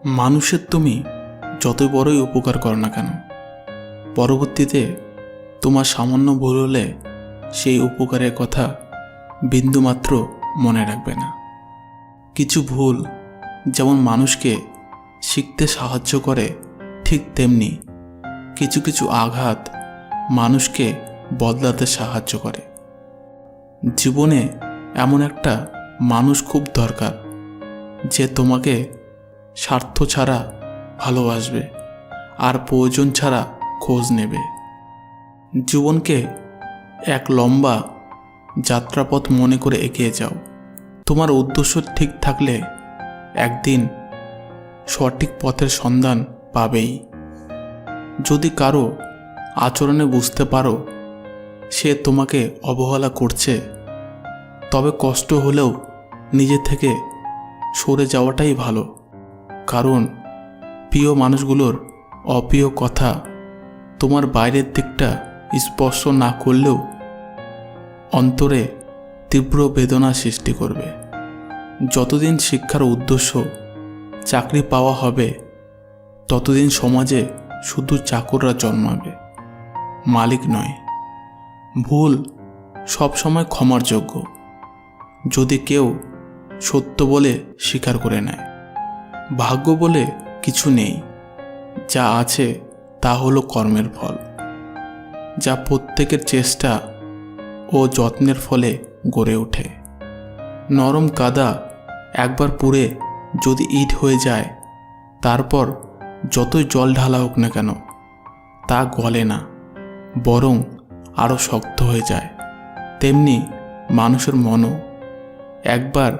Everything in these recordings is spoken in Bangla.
মানুষের তুমি যতই বড়ই উপকার করো না কেন, পরবর্তীতে তোমার সামান্য ভুল হলে সেই উপকারের কথা বিন্দুমাত্র মনে রাখবে না। কিছু ভুল যেমন মানুষকে শিখতে সাহায্য করে, ঠিক তেমনি কিছু কিছু আঘাত মানুষকে বদলাতে সাহায্য করে। জীবনে এমন একটা মানুষ খুব দরকার যে তোমাকে স্বার্থ ছাড়া ভালোবাসবে আর প্রয়োজন ছাড়া খোঁজ নেবে। জীবনকে এক লম্বা যাত্রাপথ মনে করে এগিয়ে যাও। তোমার উদ্দেশ্য ঠিক থাকলে একদিন সঠিক পথের সন্ধান পাবেই। যদি কারো আচরণে বুঝতে পারো সে তোমাকে অবহেলা করছে, তবে কষ্ট হলেও নিজে থেকে সরে যাওয়াটাই ভালো। কারণ প্রিয় মানুষগুলোর অপ্রিয় কথা তোমার বাইরের দিকটা স্পর্শ না করলেও অন্তরে তীব্র বেদনা সৃষ্টি করবে। যতদিন শিক্ষার উদ্দেশ্য চাকরি পাওয়া হবে, ততদিন সমাজে শুধু চাকররা জন্মাবে, মালিক নয়। ভুল সবসময় ক্ষমার যোগ্য, যদি কেউ সত্য বলে স্বীকার করে নেয়। ভাগ্য বলে কিছু নেই, যা আছে তা হলো কর্মের ফল, যা প্রত্যেকের চেষ্টা ও যত্নের ফলে গড়ে ওঠে। নরম কাদা একবার পুড়ে যদি ইট হয়ে যায়, তারপর যতই জল ঢালা হোক না কেন তা গলে না, বরং আরও শক্ত হয়ে যায়। তেমনি মানুষের মনও একবার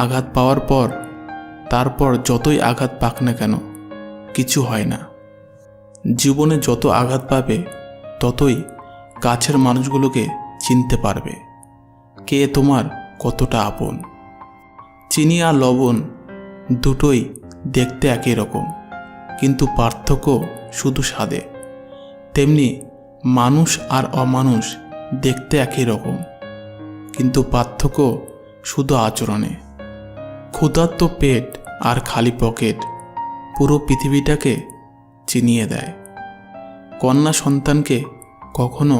আঘাত পাওয়ার পর তারপর যতই আঘাত পাক না কেন কিছু হয় না। জীবনে যত আঘাত পাবে ততই কাছের মানুষগুলোকে চিনতে পারবে কে তোমার কতটা আপন। চিনি আর লবণ দুটোই দেখতে একই রকম, কিন্তু পার্থক্য শুধু স্বাদে। তেমনি মানুষ আর অমানুষ দেখতে একই রকম, কিন্তু পার্থক্য শুধু আচরণে। ক্ষুধার্ত পেট আর খালি পকেট পুরো পৃথিবীটাকে চিনিয়ে দেয়। কন্যা সন্তানকে কখনো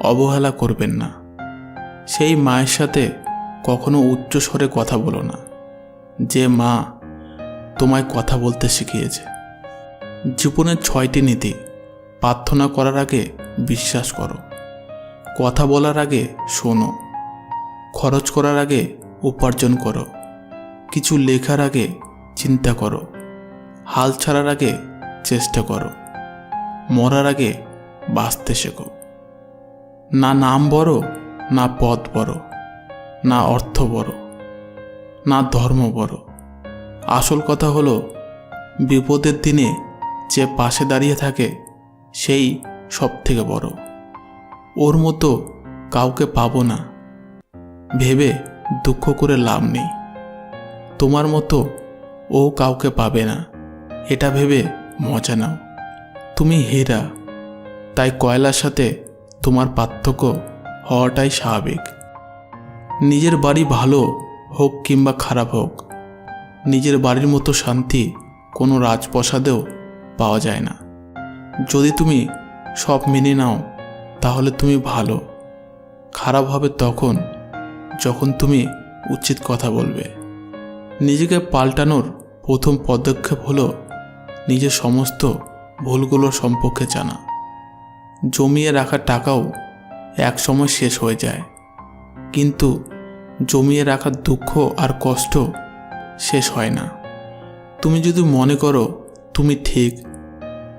অবহেলা করবেন না। সেই মায়ের সাথে কখনো উচ্চস্বরে কথা বলো না, যে মা তোমায় কথা বলতে শিখিয়েছে। জীবনের 6টি নীতি: প্রার্থনা করার আগে বিশ্বাস করো, কথা বলার আগে শোনো, খরচ করার আগে উপার্জন করো, কিছু লেখার আগে চিন্তা করো, হাল ছাড়ার আগে চেষ্টা করো, মরার আগে বাঁচতে শেখো। না নাম বড়, না পদ বড়, না অর্থ বড়, না ধর্ম বড়। আসল কথা হলো বিপদের দিনে যে পাশে দাঁড়িয়ে থাকে সেই সব থেকে বড়। ওর মতো কাউকে পাবো না ভেবে দুঃখ করে লাভ নেই। তোমার মতো ও কাউকে পাবে না এটা ভেবে মজা নাও। তুমি হীরা, তাই কয়লার সাথে তোমার পার্থক্য হওয়াটাই স্বাভাবিক। নিজের বাড়ি ভালো হোক কিংবা খারাপ হোক, নিজের বাড়ির মতো শান্তি কোনো রাজপ্রাসাদেও পাওয়া যায় না। যদি তুমি সব মেনে নাও তাহলে তুমি ভালো। খারাপ হবে তখন যখন তুমি উচিত কথা বলবে। নিজেকে পাল্টানোর প্রথম পদক্ষেপ হলো নিজের সমস্ত ভুলগুলো সম্পর্কে জানা। জমিয়ে রাখা টাকাও এক সময় শেষ হয়ে যায়, কিন্তু জমিয়ে রাখা দুঃখ আর কষ্ট শেষ হয় না। তুমি যদি মনে করো তুমি ঠিক,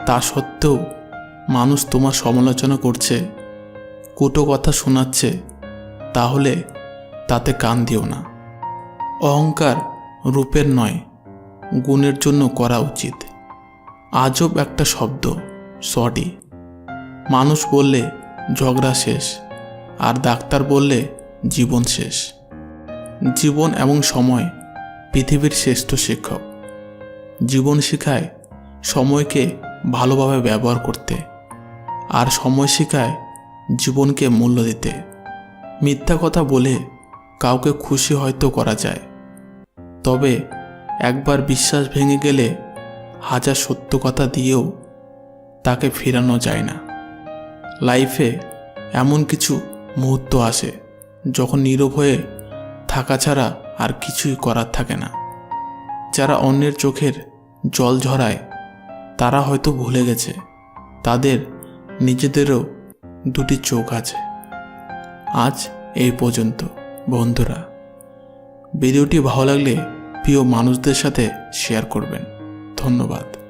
তা সত্ত্বেও মানুষ তোমার সমালোচনা করছে, কটু কথা শোনাচ্ছে, তাহলে তাতে কান দিও না। অহংকার রূপের নয়, গুণের জন্য করা উচিত। আজব একটা শব্দ সরি। মানুষ বললে ঝগড়া শেষ, আর ডাক্তার বললে জীবন শেষ। জীবন এবং সময় পৃথিবীর শ্রেষ্ঠ শিক্ষক। জীবন শেখায় সময়কে ভালোভাবে ব্যবহার করতে, আর সময় শেখায় জীবনকে মূল্য দিতে। মিথ্যা কথা বলে কাউকে খুশি হয়তো করা যায়, তবে একবার বিশ্বাস ভেঙে গেলে হাজার সত্য কথা দিয়েও তাকে ফেরানো যায় না। লাইফে এমন কিছু মুহূর্ত আসে যখন নীরব হয়ে থাকা ছাড়া আর কিছুই করার থাকে না। যারা অন্যের চোখের জল ঝরায় তারা হয়তো ভুলে গেছে তাদের নিজেদেরও দুটি চোখ আছে। আজ এই পর্যন্ত বন্ধুরা। ভিডিওটি ভালো লাগলে প্রিয় মানুষদের সাথে শেয়ার করবেন। ধন্যবাদ।